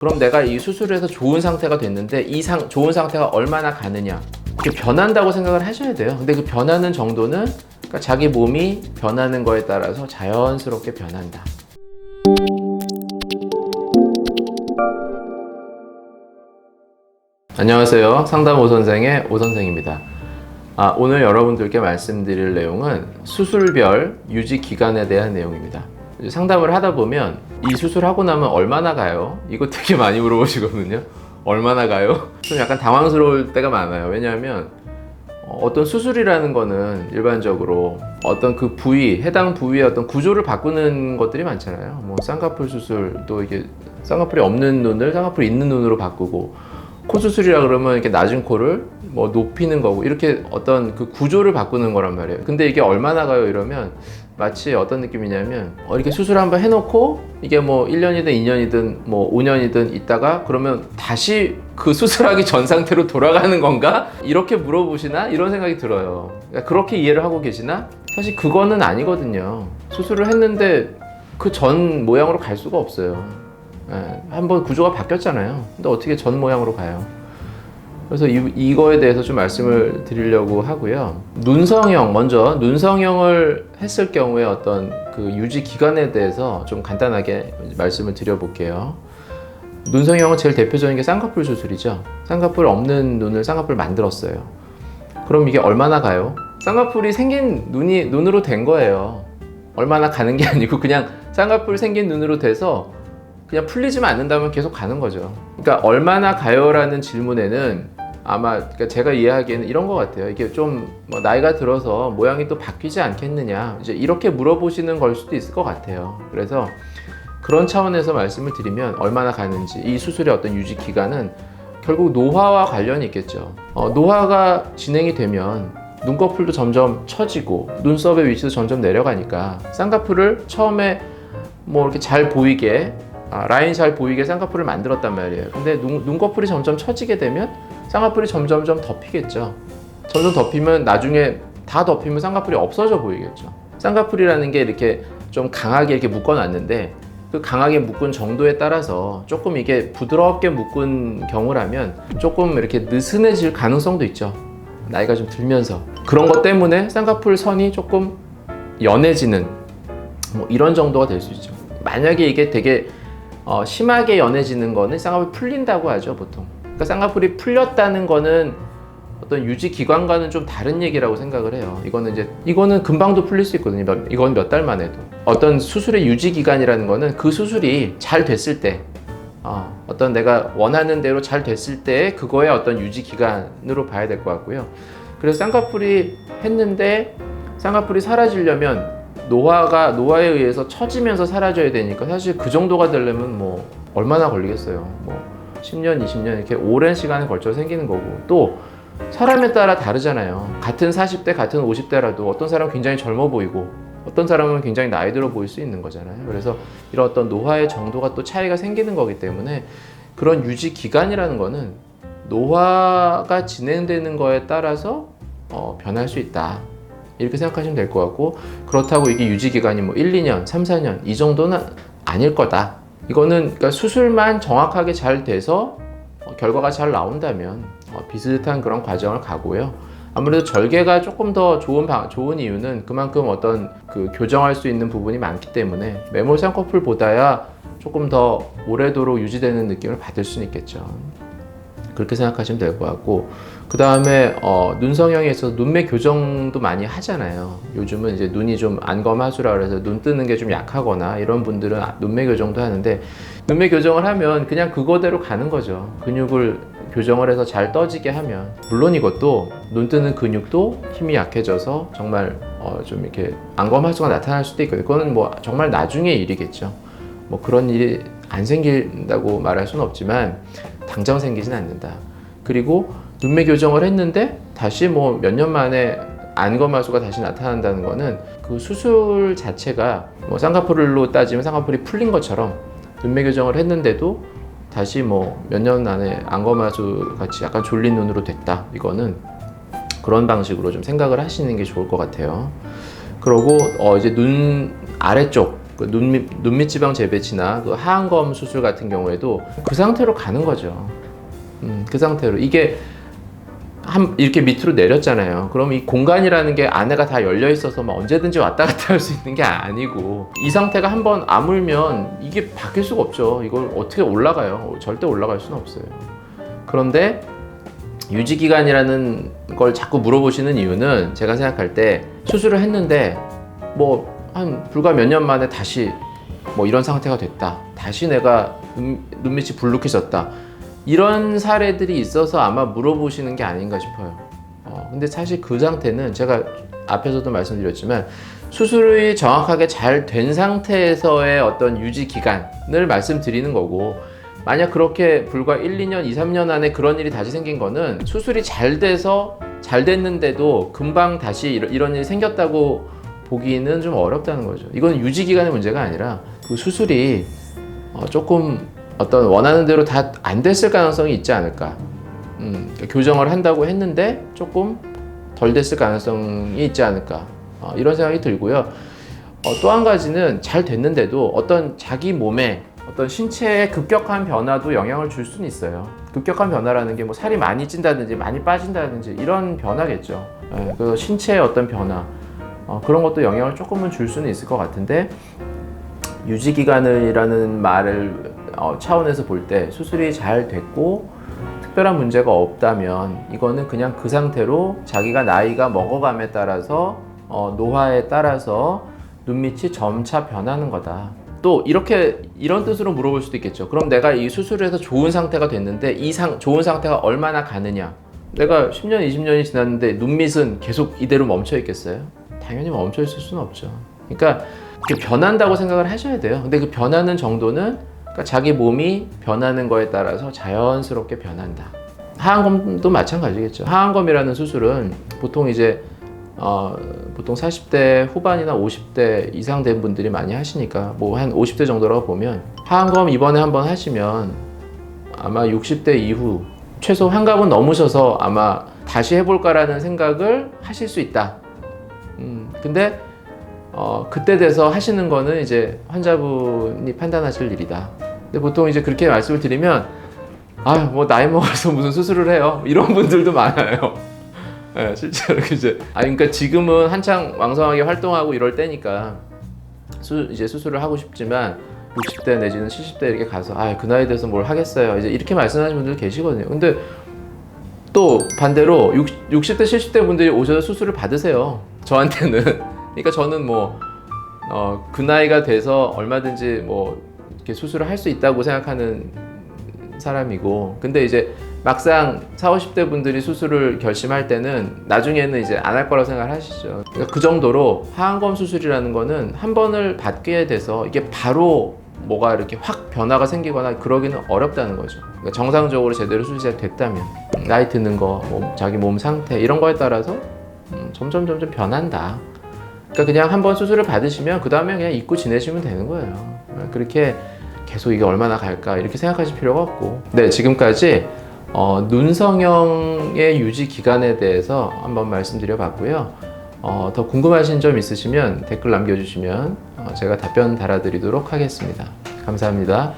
그럼 내가 이 수술을 해서 좋은 상태가 됐는데 좋은 상태가 얼마나 가느냐, 이렇게 변한다고 생각을 하셔야 돼요. 근데 그 변하는 정도는 그러니까 자기 몸이 변하는 거에 따라서 자연스럽게 변한다. 안녕하세요. 상담 오선생의 오선생입니다. 오늘 여러분들께 말씀드릴 내용은 수술별 유지 기간에 대한 내용입니다. 상담을 하다 보면 이 수술하고 나면 얼마나 가요? 이거 되게 많이 물어보시거든요. 얼마나 가요? 좀 약간 당황스러울 때가 많아요. 왜냐하면 어떤 수술이라는 거는 일반적으로 어떤 그 부위, 해당 부위의 어떤 구조를 바꾸는 것들이 많잖아요. 뭐 쌍꺼풀 수술, 또 이게 쌍꺼풀이 없는 눈을 쌍꺼풀이 있는 눈으로 바꾸고, 코 수술이라 그러면 이렇게 낮은 코를 뭐 높이는 거고, 이렇게 어떤 그 구조를 바꾸는 거란 말이에요. 근데 이게 얼마나 가요? 이러면 마치 어떤 느낌이냐면 이렇게 수술 한번 해놓고 이게 뭐 1년이든 2년이든 뭐 5년이든 있다가 그러면 다시 그 수술하기 전 상태로 돌아가는 건가? 이렇게 물어보시나? 이런 생각이 들어요. 그러니까 그렇게 이해를 하고 계시나? 사실 그거는 아니거든요. 수술을 했는데 그 전 모양으로 갈 수가 없어요. 한번 구조가 바뀌었잖아요. 근데 어떻게 전 모양으로 가요? 그래서 이거에 대해서 좀 말씀을 드리려고 하고요. 먼저 눈성형을 했을 경우에 어떤 그 유지 기간에 대해서 좀 간단하게 말씀을 드려볼게요. 눈성형은 제일 대표적인 게 쌍꺼풀 수술이죠. 쌍꺼풀 없는 눈을 쌍꺼풀 만들었어요. 그럼 이게 얼마나 가요? 쌍꺼풀이 생긴 눈으로 된 거예요. 얼마나 가는 게 아니고 그냥 쌍꺼풀 생긴 눈으로 돼서 그냥 풀리지만 않는다면 계속 가는 거죠. 그러니까 얼마나 가요라는 질문에는 아마 그러니까 제가 이해하기에는 이런 것 같아요. 이게 좀 뭐 나이가 들어서 모양이 또 바뀌지 않겠느냐, 이제 이렇게 물어보시는 걸 수도 있을 것 같아요. 그래서 그런 차원에서 말씀을 드리면 얼마나 가는지, 이 수술의 어떤 유지 기간은 결국 노화와 관련이 있겠죠. 노화가 진행이 되면 눈꺼풀도 점점 처지고 눈썹의 위치도 점점 내려가니까 쌍꺼풀을 처음에 뭐 이렇게 잘 보이게 라인 잘 보이게 쌍꺼풀을 만들었단 말이에요. 근데 눈꺼풀이 점점 처지게 되면 쌍꺼풀이 점점점 덮이겠죠. 점점 덮이면 나중에 다 덮이면 쌍꺼풀이 없어져 보이겠죠. 쌍꺼풀이라는 게 이렇게 좀 강하게 이렇게 묶어놨는데 그 강하게 묶은 정도에 따라서 조금 이게 부드럽게 묶은 경우라면 조금 이렇게 느슨해질 가능성도 있죠. 나이가 좀 들면서. 그런 것 때문에 쌍꺼풀 선이 조금 연해지는 뭐 이런 정도가 될 수 있죠. 만약에 이게 되게 심하게 연해지는 거는 쌍꺼풀이 풀린다고 하죠, 보통. 그러니까 쌍꺼풀이 풀렸다는 거는 어떤 유지 기간과는 좀 다른 얘기라고 생각을 해요. 이거는 금방도 풀릴 수 있거든요. 이건 몇 달만 해도. 어떤 수술의 유지 기간이라는 거는 그 수술이 잘 됐을 때, 어떤 내가 원하는 대로 잘 됐을 때 그거의 어떤 유지 기간으로 봐야 될 것 같고요. 그래서 쌍꺼풀이 했는데 쌍꺼풀이 사라지려면 노화에 의해서 처지면서 사라져야 되니까 사실 그 정도가 되려면 뭐 얼마나 걸리겠어요. 뭐 10년, 20년 이렇게 오랜 시간에 걸쳐 생기는 거고, 또 사람에 따라 다르잖아요. 같은 40대, 같은 50대라도 어떤 사람은 굉장히 젊어 보이고 어떤 사람은 굉장히 나이 들어 보일 수 있는 거잖아요. 그래서 이런 어떤 노화의 정도가 또 차이가 생기는 거기 때문에 그런 유지 기간이라는 거는 노화가 진행되는 거에 따라서 변할 수 있다. 이렇게 생각하시면 될 것 같고, 그렇다고 이게 유지 기간이 뭐 1, 2년, 3, 4년 이 정도는 아닐 거다. 이거는 그러니까 수술만 정확하게 잘 돼서 결과가 잘 나온다면 비슷한 그런 과정을 가고요. 아무래도 절개가 조금 더 좋은 이유는 그만큼 어떤 그 교정할 수 있는 부분이 많기 때문에 매몰 쌍꺼풀보다야 조금 더 오래도록 유지되는 느낌을 받을 수는 있겠죠. 그렇게 생각하시면 될 것 같고, 그 다음에 눈성형에 있어서 눈매 교정도 많이 하잖아요. 요즘은 이제 눈이 좀 안검하수라 그래서 눈 뜨는 게 좀 약하거나 이런 분들은 눈매 교정도 하는데, 눈매 교정을 하면 그냥 그거대로 가는 거죠. 근육을 교정을 해서 잘 떠지게 하면, 물론 이것도 눈 뜨는 근육도 힘이 약해져서 정말 좀 이렇게 안검하수가 나타날 수도 있거든요. 그거는 뭐 정말 나중의 일이겠죠. 뭐 그런 일이 안 생긴다고 말할 수는 없지만 당장 생기진 않는다. 그리고 눈매 교정을 했는데 다시 뭐 몇 년 만에 안검하수가 다시 나타난다는 거는 그 수술 자체가 뭐 쌍꺼풀로 따지면 쌍꺼풀이 풀린 것처럼 눈매 교정을 했는데도 다시 뭐 몇 년 안에 안검하수 같이 약간 졸린 눈으로 됐다. 이거는 그런 방식으로 좀 생각을 하시는 게 좋을 것 같아요. 그리고 이제 눈 아래쪽 그 눈밑 지방 재배치나 그 하안검 수술 같은 경우에도 그 상태로 가는 거죠. 그 상태로 이게 이렇게 밑으로 내렸잖아요. 그럼 이 공간이라는 게 안에가 다 열려 있어서 막 언제든지 왔다 갔다 할 수 있는 게 아니고, 이 상태가 한번 아물면 이게 바뀔 수가 없죠. 이걸 어떻게 올라가요? 절대 올라갈 수는 없어요. 그런데 유지기간이라는 걸 자꾸 물어보시는 이유는, 제가 생각할 때 수술을 했는데 뭐 한 불과 몇 년 만에 다시 뭐 이런 상태가 됐다, 다시 내가 눈밑이 불룩해졌다, 이런 사례들이 있어서 아마 물어보시는 게 아닌가 싶어요. 근데 사실 그 상태는 제가 앞에서도 말씀드렸지만 수술이 정확하게 잘 된 상태에서의 어떤 유지 기간을 말씀드리는 거고, 만약 그렇게 불과 1, 2년, 2, 3년 안에 그런 일이 다시 생긴 거는 수술이 잘 돼서 잘 됐는데도 금방 다시 이런 일이 생겼다고 보기는 좀 어렵다는 거죠. 이건 유지 기간의 문제가 아니라 그 수술이 조금 어떤 원하는 대로 다 안 됐을 가능성이 있지 않을까. 그러니까 교정을 한다고 했는데 조금 덜 됐을 가능성이 있지 않을까. 이런 생각이 들고요. 또 한 가지는 잘 됐는데도 어떤 자기 몸에 어떤 신체의 급격한 변화도 영향을 줄 수는 있어요. 급격한 변화라는 게 뭐 살이 많이 찐다든지 많이 빠진다든지 이런 변화겠죠. 그래서 신체의 어떤 변화, 그런 것도 영향을 조금은 줄 수는 있을 것 같은데, 유지기간이라는 말을 차원에서 볼 때 수술이 잘 됐고 특별한 문제가 없다면 이거는 그냥 그 상태로 자기가 나이가 먹어감에 따라서 노화에 따라서 눈밑이 점차 변하는 거다. 또 이런 뜻으로 물어볼 수도 있겠죠. 그럼 내가 이 수술을 해서 좋은 상태가 됐는데 좋은 상태가 얼마나 가느냐? 내가 10년, 20년이 지났는데 눈밑은 계속 이대로 멈춰 있겠어요? 당연히 멈춰 있을 수는 없죠. 그러니까 변한다고 생각을 하셔야 돼요. 근데 그 변하는 정도는 그러니까 자기 몸이 변하는 거에 따라서 자연스럽게 변한다. 하안검도 마찬가지겠죠. 하안검이라는 수술은 보통 이제 보통 40대 후반이나 50대 이상 된 분들이 많이 하시니까 뭐 한 50대 정도라고 보면, 하안검 이번에 한번 하시면 아마 60대 이후 최소 환갑은 넘으셔서 아마 다시 해볼까라는 생각을 하실 수 있다. 근데 그때 돼서 하시는 거는 이제 환자분이 판단하실 일이다. 근데 보통 이제 그렇게 말씀을 드리면, 뭐 나이 먹어서 무슨 수술을 해요, 이런 분들도 많아요. 네, 실제로 이제 그러니까 지금은 한창 왕성하게 활동하고 이럴 때니까 이제 수술을 하고 싶지만 60대 내지는 70대 이렇게 가서 그 나이 돼서 뭘 하겠어요, 이제 이렇게 말씀하시는 분들 계시거든요. 근데 또 반대로 60대 70대 분들이 오셔서 수술을 받으세요, 저한테는. 그러니까 저는 그 나이가 돼서 얼마든지 이렇게 수술을 할 수 있다고 생각하는 사람이고, 근데 이제 막상 40, 50대 분들이 수술을 결심할 때는 나중에는 이제 안 할 거라고 생각을 하시죠. 그러니까 그 정도로 하안검 수술이라는 거는 한 번을 받게 돼서 이게 바로 뭐가 이렇게 확 변화가 생기거나 그러기는 어렵다는 거죠. 그러니까 정상적으로 제대로 수술이 됐다면 나이 드는 거, 자기 몸 상태 이런 거에 따라서 점점 변한다. 그러니까 그냥 한번 수술을 받으시면 그 다음에 그냥 잊고 지내시면 되는 거예요. 그렇게 계속 이게 얼마나 갈까 이렇게 생각하실 필요가 없고. 네, 지금까지 눈성형의 유지 기간에 대해서 한번 말씀드려 봤고요. 더 궁금하신 점 있으시면 댓글 남겨주시면 제가 답변 달아드리도록 하겠습니다. 감사합니다.